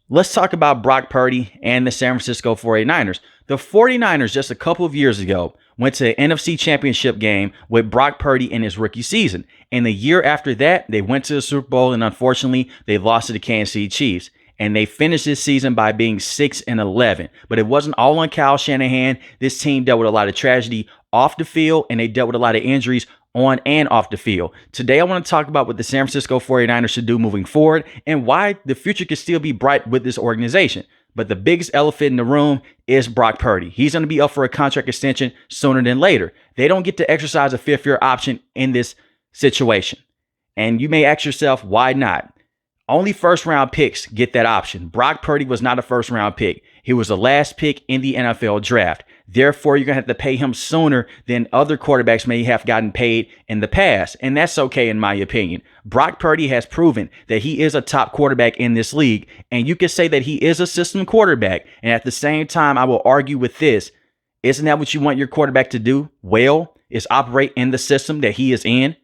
Let's talk about Brock Purdy and the San Francisco 49ers. The 49ers just a couple of years ago went to an NFC Championship game with Brock Purdy in his rookie season. And the year after that, they went to the Super Bowl, and unfortunately, they lost to the Kansas City Chiefs. And they finished this season by being 6-11. But it wasn't all on Kyle Shanahan. This team dealt with a lot of tragedy off the field, and they dealt with a lot of injuries on and off the field. Today, I want to talk about what the San Francisco 49ers should do moving forward and why the future could still be bright with this organization. But the biggest elephant in the room is Brock Purdy. He's going to be up for a contract extension sooner than later. They don't get to exercise a fifth-year option in this situation. And you may ask yourself, why not? Only first-round picks get that option. Brock Purdy was not a first-round pick. He was the last pick in the NFL draft. Therefore, you're going to have to pay him sooner than other quarterbacks may have gotten paid in the past. And that's okay, in my opinion. Brock Purdy has proven that he is a top quarterback in this league. And you can say that he is a system quarterback. And at the same time, I will argue with this. Isn't that what you want your quarterback to do? Well, is operate in the system that he is in.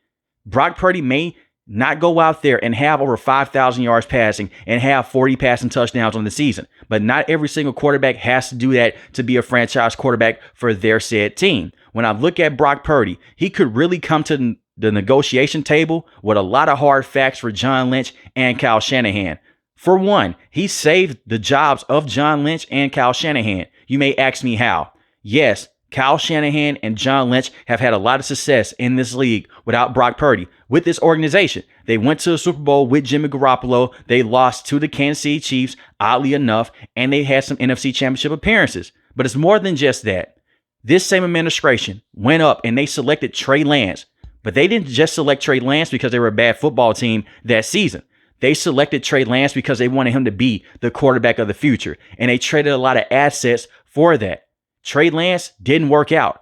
Brock Purdy may not go out there and have over 5,000 yards passing and have 40 passing touchdowns on the season. But not every single quarterback has to do that to be a franchise quarterback for their said team. When I look at Brock Purdy, he could really come to the negotiation table with a lot of hard facts for John Lynch and Kyle Shanahan. For one, he saved the jobs of John Lynch and Kyle Shanahan. You may ask me how. Yes, Kyle Shanahan and John Lynch have had a lot of success in this league without Brock Purdy. With this organization, they went to the Super Bowl with Jimmy Garoppolo. They lost to the Kansas City Chiefs, oddly enough, and they had some NFC Championship appearances. But it's more than just that. This same administration went up and they selected Trey Lance. But they didn't just select Trey Lance because they were a bad football team that season. They selected Trey Lance because they wanted him to be the quarterback of the future. And they traded a lot of assets for that. Trey Lance didn't work out.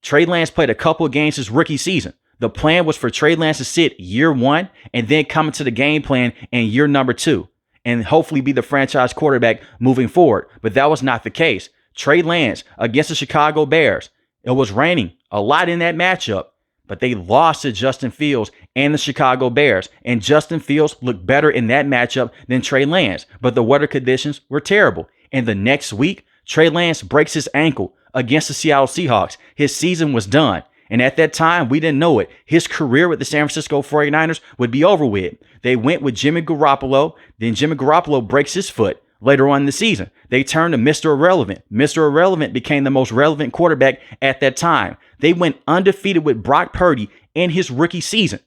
Trey Lance played a couple of games his rookie season. The plan was for Trey Lance to sit year one and then come into the game plan in year number two and hopefully be the franchise quarterback moving forward. But that was not the case. Trey Lance against the Chicago Bears. It was raining a lot in that matchup, but they lost to Justin Fields and the Chicago Bears. And Justin Fields looked better in that matchup than Trey Lance, but the weather conditions were terrible. And the next week, Trey Lance breaks his ankle against the Seattle Seahawks. His season was done. And at that time, we didn't know it. His career with the San Francisco 49ers would be over with. They went with Jimmy Garoppolo. Then Jimmy Garoppolo breaks his foot later on in the season. They turned to Mr. Irrelevant. Mr. Irrelevant became the most relevant quarterback at that time. They went undefeated with Brock Purdy in his rookie season.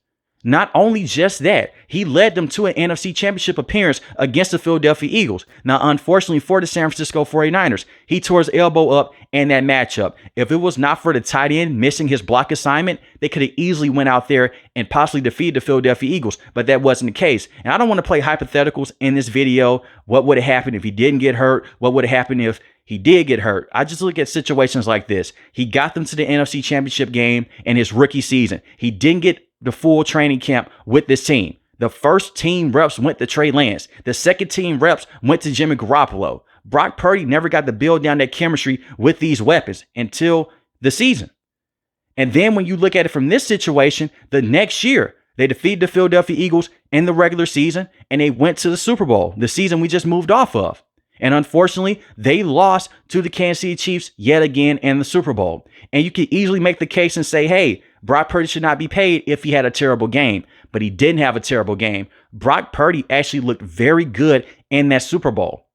Not only just that, he led them to an NFC Championship appearance against the Philadelphia Eagles. Now, unfortunately for the San Francisco 49ers, he tore his elbow up in that matchup. If it was not for the tight end missing his block assignment, they could have easily went out there and possibly defeated the Philadelphia Eagles, but that wasn't the case. And I don't want to play hypotheticals in this video. What would have happened if he didn't get hurt? What would have happened if he did get hurt? I just look at situations like this. He got them to the NFC Championship game in his rookie season. He didn't get the full training camp with this team. The first team reps went to Trey Lance. The second team reps went to Jimmy Garoppolo. Brock Purdy never got to build down that chemistry with these weapons until the season. And then when you look at it from this situation, the next year, they defeated the Philadelphia Eagles in the regular season, and they went to the Super Bowl, the season we just moved off of. And unfortunately, they lost to the Kansas City Chiefs yet again in the Super Bowl. And you could easily make the case and say, hey, Brock Purdy should not be paid if he had a terrible game. But he didn't have a terrible game. Brock Purdy actually looked very good in that Super Bowl.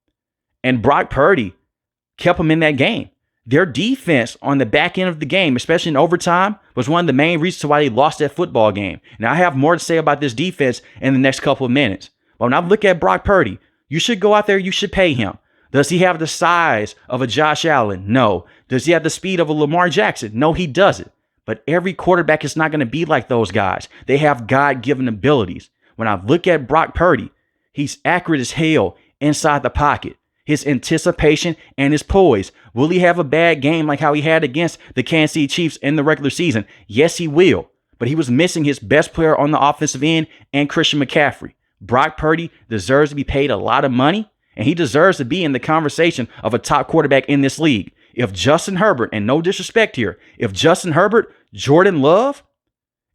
And Brock Purdy kept him in that game. Their defense on the back end of the game, especially in overtime, was one of the main reasons why they lost that football game. Now, I have more to say about this defense in the next couple of minutes. But when I look at Brock Purdy, you should go out there, you should pay him. Does he have the size of a Josh Allen? No. Does he have the speed of a Lamar Jackson? No, he doesn't. But every quarterback is not going to be like those guys. They have God-given abilities. When I look at Brock Purdy, he's accurate as hell inside the pocket. His anticipation and his poise. Will he have a bad game like how he had against the Kansas City Chiefs in the regular season? Yes, he will. But he was missing his best player on the offensive end and Christian McCaffrey. Brock Purdy deserves to be paid a lot of money, and he deserves to be in the conversation of a top quarterback in this league. If Justin Herbert, and no disrespect here, if Justin Herbert, Jordan Love,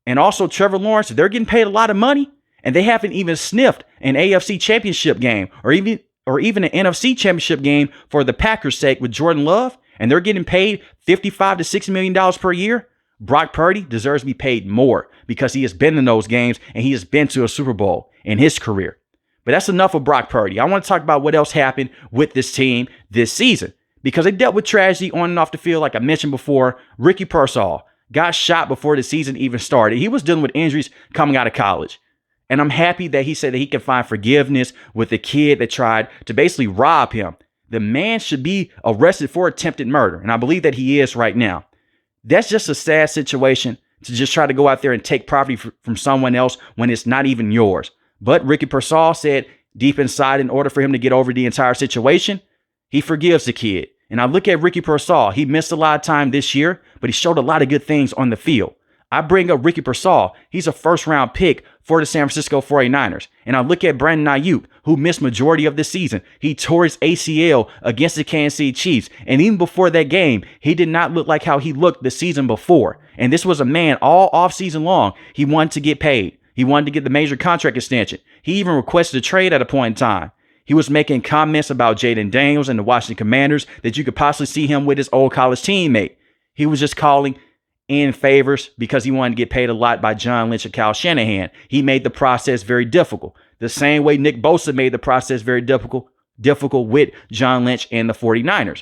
and also Trevor Lawrence, they're getting paid a lot of money, and they haven't even sniffed an AFC championship game or even or even an NFC championship game for the Packers' sake with Jordan Love, and they're getting paid $55 to $60 million per year, Brock Purdy deserves to be paid more because he has been in those games and he has been to a Super Bowl in his career. But that's enough of Brock Purdy. I want to talk about what else happened with this team this season because they dealt with tragedy on and off the field. Like I mentioned before, Ricky Pearsall got shot before the season even started. He was dealing with injuries coming out of college. And I'm happy that he said that he can find forgiveness with the kid that tried to basically rob him. The man should be arrested for attempted murder. And I believe that he is right now. That's just a sad situation to just try to go out there and take property from someone else when it's not even yours. But Ricky Pearsall said deep inside, in order for him to get over the entire situation, he forgives the kid. And I look at Ricky Pearsall. He missed a lot of time this year, but he showed a lot of good things on the field. I bring up Ricky Pearsall. He's a first-round pick for the San Francisco 49ers. And I look at Brandon Ayuk, who missed majority of the season. He tore his ACL against the Kansas City Chiefs. And even before that game, he did not look like how he looked the season before. And this was a man all offseason long. He wanted to get paid. He wanted to get the major contract extension. He even requested a trade at a point in time. He was making comments about Jaden Daniels and the Washington Commanders that you could possibly see him with his old college teammate. He was just calling in favors because he wanted to get paid a lot by John Lynch and Kyle Shanahan. He made the process very difficult. The same way Nick Bosa made the process very difficult with John Lynch and the 49ers.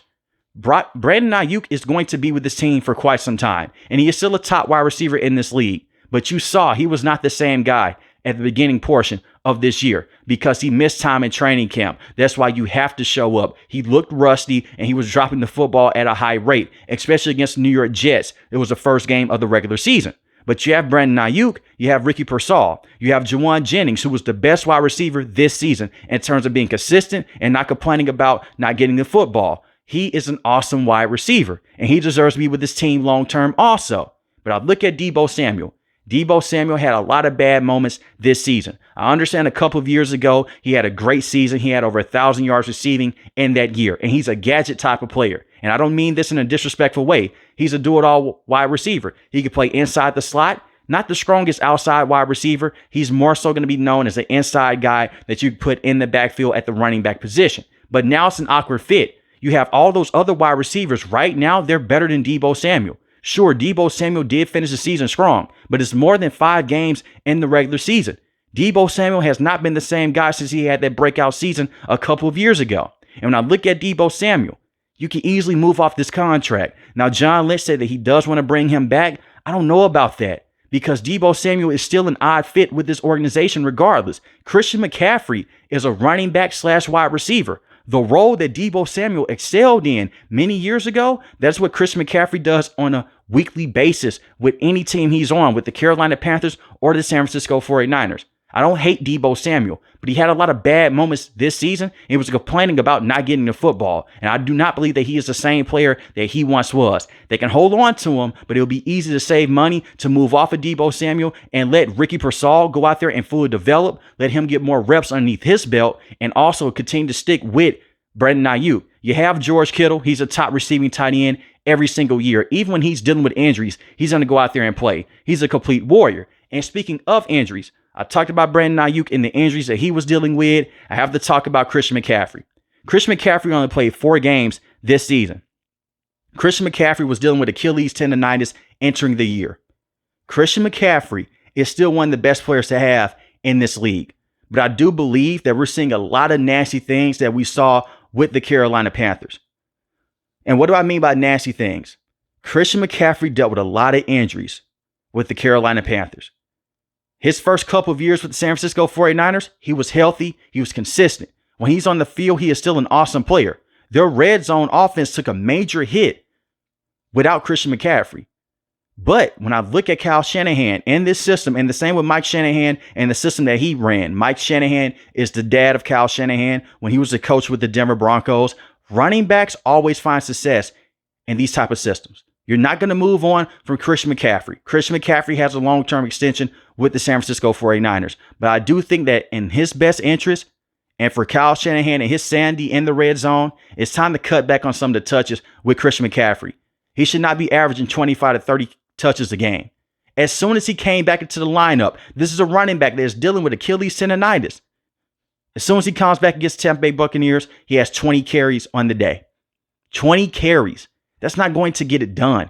Brandon Ayuk is going to be with this team for quite some time, and he is still a top wide receiver in this league. But you saw he was not the same guy at the beginning portion of this year because he missed time in training camp. That's why you have to show up. He looked rusty and he was dropping the football at a high rate, especially against the New York Jets. It was the first game of the regular season. But you have Brandon Ayuk, you have Ricky Pearsall, you have Juwan Jennings, who was the best wide receiver this season in terms of being consistent and not complaining about not getting the football. He is an awesome wide receiver, and he deserves to be with this team long-term also. But I look at Deebo Samuel. Deebo Samuel had a lot of bad moments this season. I understand a couple of years ago, he had a great season. He had over 1,000 yards receiving in that year, and he's a gadget type of player. And I don't mean this in a disrespectful way. He's a do-it-all wide receiver. He can play inside the slot, not the strongest outside wide receiver. He's more so going to be known as an inside guy that you put in the backfield at the running back position. But now it's an awkward fit. You have all those other wide receivers right now. They're better than Deebo Samuel. Sure, Deebo Samuel did finish the season strong, but it's more than 5 games in the regular season. Deebo Samuel has not been the same guy since he had that breakout season a couple of years ago. And when I look at Deebo Samuel, you can easily move off this contract. Now, John Lynch said that he does want to bring him back. I don't know about that because Deebo Samuel is still an odd fit with this organization regardless. Christian McCaffrey is a running back / wide receiver. The role that Deebo Samuel excelled in many years ago, that's what Christian McCaffrey does on a weekly basis with any team he's on, with the Carolina Panthers or the San Francisco 49ers. I don't hate Deebo Samuel, but he had a lot of bad moments this season. He was complaining about not getting the football, and I do not believe that he is the same player that he once was. They can hold on to him, but it'll be easy to save money to move off of Deebo Samuel and let Ricky Pearsall go out there and fully develop, let him get more reps underneath his belt, and also continue to stick with Brandon Ayuk. You have George Kittle. He's a top receiving tight end every single year. Even when he's dealing with injuries, he's going to go out there and play. He's a complete warrior. And speaking of injuries, I talked about Brandon Ayuk and the injuries that he was dealing with. I have to talk about Christian McCaffrey. Christian McCaffrey only played 4 games this season. Christian McCaffrey was dealing with Achilles tendonitis entering the year. Christian McCaffrey is still one of the best players to have in this league. But I do believe that we're seeing a lot of nasty things that we saw with the Carolina Panthers. And what do I mean by nasty things? Christian McCaffrey dealt with a lot of injuries with the Carolina Panthers. His first couple of years with the San Francisco 49ers, he was healthy. He was consistent. When he's on the field, he is still an awesome player. Their red zone offense took a major hit without Christian McCaffrey. But when I look at Kyle Shanahan and this system, and the same with Mike Shanahan and the system that he ran, Mike Shanahan is the dad of Kyle Shanahan when he was the coach with the Denver Broncos. Running backs always find success in these type of systems. You're not going to move on from Christian McCaffrey. Christian McCaffrey has a long-term extension with the San Francisco 49ers. But I do think that in his best interest and for Kyle Shanahan and his sanity in the red zone, it's time to cut back on some of the touches with Christian McCaffrey. He should not be averaging 25 to 30 touches a game. As soon as he came back into the lineup, this is a running back that is dealing with Achilles tendonitis. As soon as he comes back against Tampa Bay Buccaneers, he has 20 carries on the day. 20 carries. That's not going to get it done.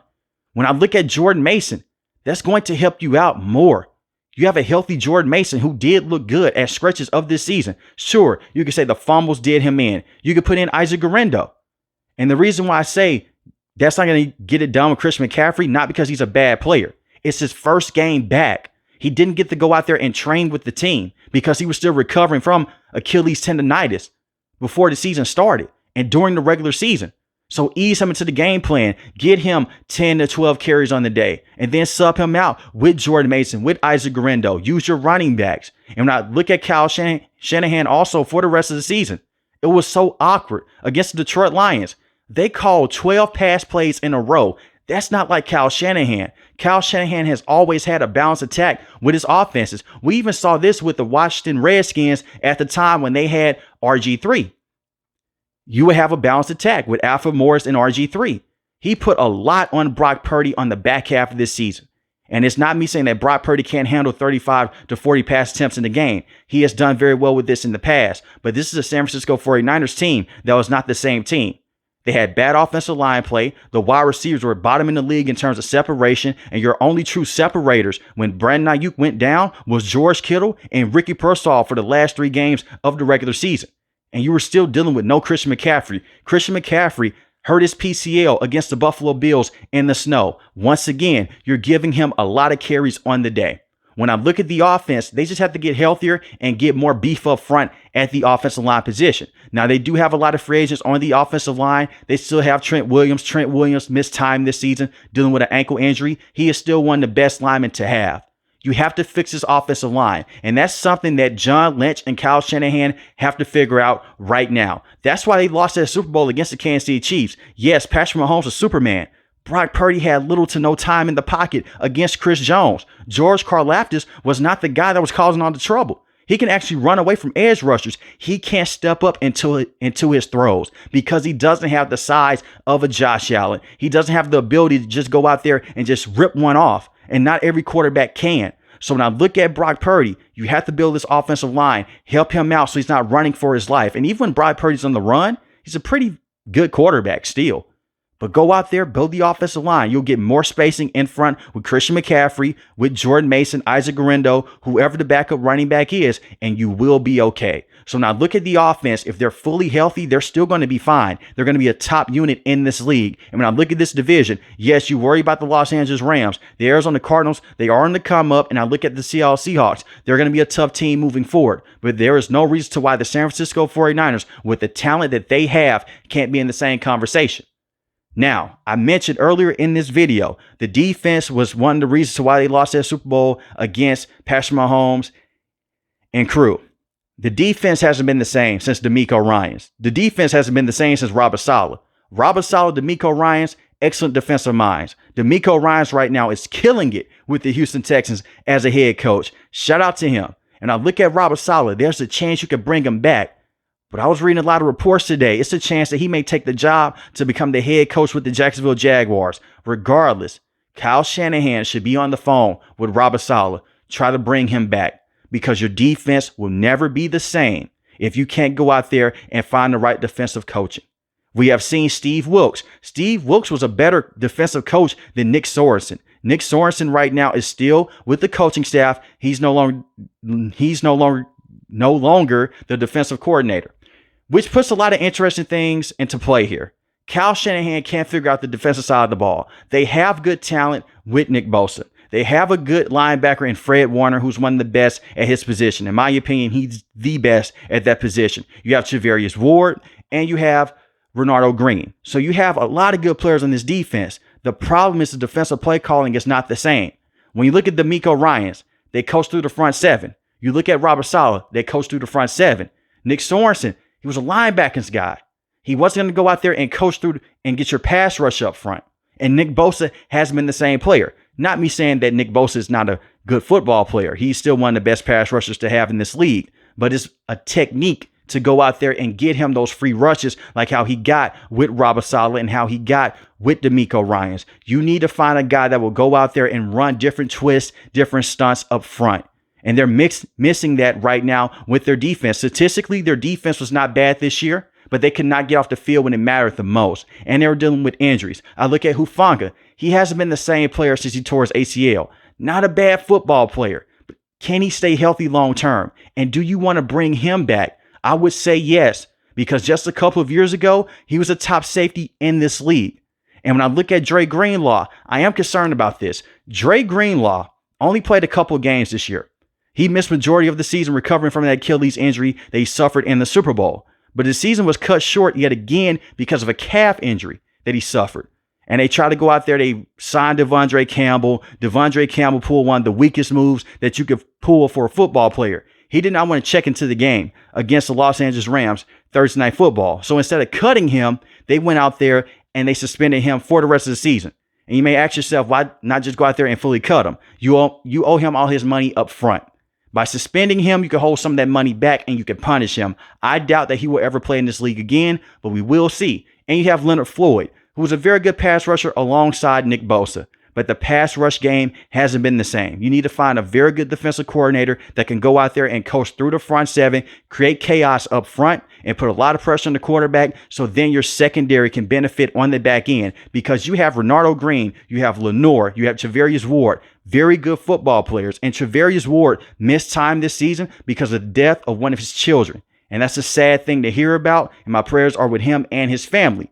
When I look at Jordan Mason, that's going to help you out more. You have a healthy Jordan Mason who did look good at stretches of this season. Sure, you could say the fumbles did him in. You could put in Isaac Guerrero. And the reason why I say that's not going to get it done with Christian McCaffrey, not because he's a bad player. It's his first game back. He didn't get to go out there and train with the team because he was still recovering from Achilles tendonitis before the season started and during the regular season. So ease him into the game plan, get him 10 to 12 carries on the day, and then sub him out with Jordan Mason, with Isaac Guerrero. Use your running backs. And when I look at Kyle Shanahan also for the rest of the season, it was so awkward against the Detroit Lions. They called 12 pass plays in a row. That's not like Kyle Shanahan. Kyle Shanahan has always had a balanced attack with his offenses. We even saw this with the Washington Redskins at the time when they had RG3. You would have a balanced attack with Alfred Morris and RG3. He put a lot on Brock Purdy on the back half of this season. And it's not me saying that Brock Purdy can't handle 35 to 40 pass attempts in the game. He has done very well with this in the past. But this is a San Francisco 49ers team that was not the same team. They had bad offensive line play. The wide receivers were bottom in the league in terms of separation. And your only true separators when Brandon Ayuk went down was George Kittle and Ricky Pearsall for the last 3 games of the regular season. And you were still dealing with no Christian McCaffrey. Christian McCaffrey hurt his PCL against the Buffalo Bills in the snow. Once again, you're giving him a lot of carries on the day. When I look at the offense, they just have to get healthier and get more beef up front at the offensive line position. Now, they do have a lot of free agents on the offensive line. They still have Trent Williams. Trent Williams missed time this season dealing with an ankle injury. He is still one of the best linemen to have. You have to fix this offensive line. And that's something that John Lynch and Kyle Shanahan have to figure out right now. That's why they lost that Super Bowl against the Kansas City Chiefs. Yes, Patrick Mahomes was Superman. Brock Purdy had little to no time in the pocket against Chris Jones. George Karlaftis was not the guy that was causing all the trouble. He can actually run away from edge rushers. He can't step up into his throws because he doesn't have the size of a Josh Allen. He doesn't have the ability to just go out there and just rip one off. And not every quarterback can. So when I look at Brock Purdy, you have to build this offensive line, help him out so he's not running for his life. And even when Brock Purdy's on the run, he's a pretty good quarterback still. But go out there, build the offensive line. You'll get more spacing in front with Christian McCaffrey, with Jordan Mason, Isaac Guerrero, whoever the backup running back is, and you will be okay. So now look at the offense. If they're fully healthy, they're still going to be fine. They're going to be a top unit in this league. And when I look at this division, yes, you worry about the Los Angeles Rams. The Arizona Cardinals, they are on the come up. And I look at the Seattle Seahawks. They're going to be a tough team moving forward. But there is no reason to why the San Francisco 49ers, with the talent that they have, can't be in the same conversation. Now, I mentioned earlier in this video, the defense was one of the reasons why they lost their Super Bowl against Patrick Mahomes and crew. The defense hasn't been the same since DeMeco Ryans. The defense hasn't been the same since Robert Saleh. Robert Saleh, DeMeco Ryans, excellent defensive minds. DeMeco Ryans right now is killing it with the Houston Texans as a head coach. Shout out to him. And I look at Robert Saleh. There's a chance you could bring him back. But I was reading a lot of reports today. It's a chance that he may take the job to become the head coach with the Jacksonville Jaguars. Regardless, Kyle Shanahan should be on the phone with Robert Saleh. Try to bring him back because your defense will never be the same if you can't go out there and find the right defensive coaching. We have seen Steve Wilks. Steve Wilks was a better defensive coach than Nick Sorensen. Nick Sorensen right now is still with the coaching staff. He's no longer the defensive coordinator. Which puts a lot of interesting things into play here. Kyle Shanahan can't figure out the defensive side of the ball. They have good talent with Nick Bosa. They have a good linebacker in Fred Warner, who's one of the best at his position. In my opinion, he's the best at that position. You have Charvarius Ward and you have Renardo Green. So you have a lot of good players on this defense. The problem is the defensive play calling is not the same. When you look at DeMeco Ryans, they coach through the front 7. You look at Robert Saleh, they coach through the front 7. Nick Sorensen, he was a linebackers guy. He wasn't going to go out there and coach through and get your pass rush up front. And Nick Bosa hasn't been the same player. Not me saying that Nick Bosa is not a good football player. He's still one of the best pass rushers to have in this league. But it's a technique to go out there and get him those free rushes like how he got with Robert Saleh and how he got with DeMeco Ryans. You need to find a guy that will go out there and run different twists, different stunts up front. And they're missing that right now with their defense. Statistically, their defense was not bad this year, but they could not get off the field when it mattered the most. And they were dealing with injuries. I look at Hufanga. He hasn't been the same player since he tore his ACL. Not a bad football player, but can he stay healthy long term? And do you want to bring him back? I would say yes, because just a couple of years ago, he was a top safety in this league. And when I look at Dre Greenlaw, I am concerned about this. Dre Greenlaw only played a couple of games this year. He missed majority of the season recovering from that Achilles injury that he suffered in the Super Bowl. But his season was cut short yet again because of a calf injury that he suffered. And they tried to go out there. They signed Devondre Campbell. Devondre Campbell pulled one of the weakest moves that you could pull for a football player. He did not want to check into the game against the Los Angeles Rams Thursday Night Football. So instead of cutting him, they went out there and they suspended him for the rest of the season. And you may ask yourself, why not just go out there and fully cut him? You owe him all his money up front. By suspending him, you can hold some of that money back and you can punish him. I doubt that he will ever play in this league again, but we will see. And you have Leonard Floyd, who was a very good pass rusher alongside Nick Bosa. But the pass rush game hasn't been the same. You need to find a very good defensive coordinator that can go out there and coach through the front seven, create chaos up front, and put a lot of pressure on the quarterback so then your secondary can benefit on the back end, because you have Renardo Green, you have Lenore, you have Travarius Ward, very good football players. And Travarius Ward missed time this season because of the death of one of his children. And that's a sad thing to hear about. And my prayers are with him and his family.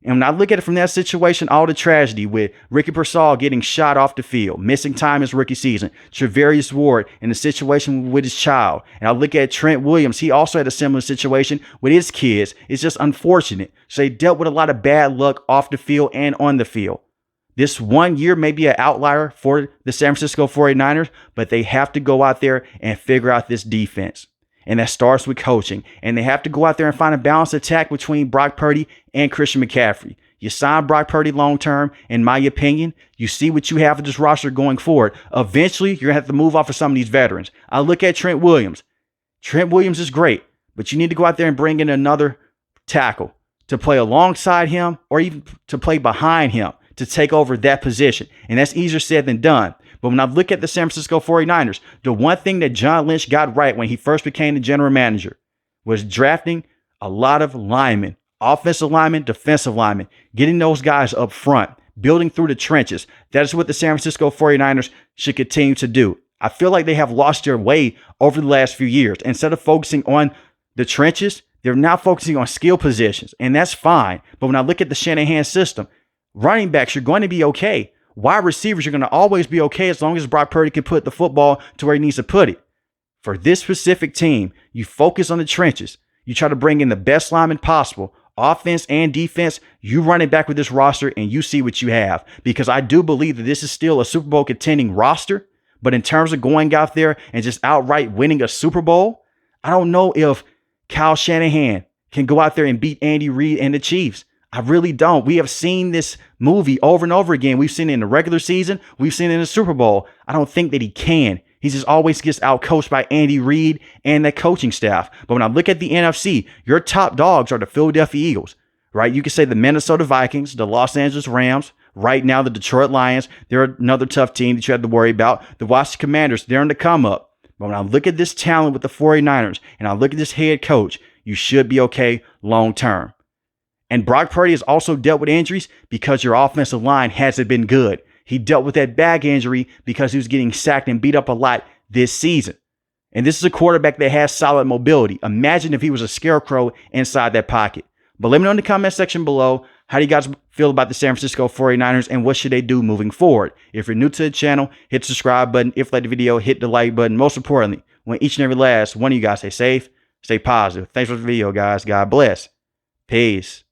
And when I look at it from that situation, all the tragedy with Ricky Pearsall getting shot off the field, missing time his rookie season, Travarius Ward in the situation with his child. And I look at Trent Williams. He also had a similar situation with his kids. It's just unfortunate. So they dealt with a lot of bad luck off the field and on the field. This 1 year may be an outlier for the San Francisco 49ers, but they have to go out there and figure out this defense. And that starts with coaching. And they have to go out there and find a balanced attack between Brock Purdy and Christian McCaffrey. You sign Brock Purdy long term, in my opinion. You see what you have with this roster going forward. Eventually, you're going to have to move off of some of these veterans. I look at Trent Williams. Trent Williams is great, but you need to go out there and bring in another tackle to play alongside him or even to play behind him to take over that position. And that's easier said than done. But when I look at the San Francisco 49ers, the one thing that John Lynch got right when he first became the general manager was drafting a lot of linemen, offensive linemen, defensive linemen, getting those guys up front, building through the trenches. That is what the San Francisco 49ers should continue to do. I feel like they have lost their way over the last few years. Instead of focusing on the trenches, they're now focusing on skill positions, and that's fine. But when I look at the Shanahan system, running backs, you're going to be okay. Wide receivers, you're going to always be okay as long as Brock Purdy can put the football to where he needs to put it. For this specific team, you focus on the trenches. You try to bring in the best linemen possible, offense and defense. You run it back with this roster and you see what you have. Because I do believe that this is still a Super Bowl contending roster. But in terms of going out there and just outright winning a Super Bowl, I don't know if Kyle Shanahan can go out there and beat Andy Reid and the Chiefs. I really don't. We have seen this movie over and over again. We've seen it in the regular season. We've seen it in the Super Bowl. I don't think that he can. He just always gets outcoached by Andy Reid and the coaching staff. But when I look at the NFC, your top dogs are the Philadelphia Eagles, right? You can say the Minnesota Vikings, the Los Angeles Rams, right now the Detroit Lions. They're another tough team that you have to worry about. The Washington Commanders, they're on the come up. But when I look at this talent with the 49ers and I look at this head coach, you should be okay long term. And Brock Purdy has also dealt with injuries because your offensive line hasn't been good. He dealt with that back injury because he was getting sacked and beat up a lot this season. And this is a quarterback that has solid mobility. Imagine if he was a scarecrow inside that pocket. But let me know in the comment section below, how do you guys feel about the San Francisco 49ers and what should they do moving forward? If you're new to the channel, hit the subscribe button. If you like the video, hit the like button. Most importantly, when each and every last one of you guys stay safe, stay positive. Thanks for the video, guys. God bless. Peace.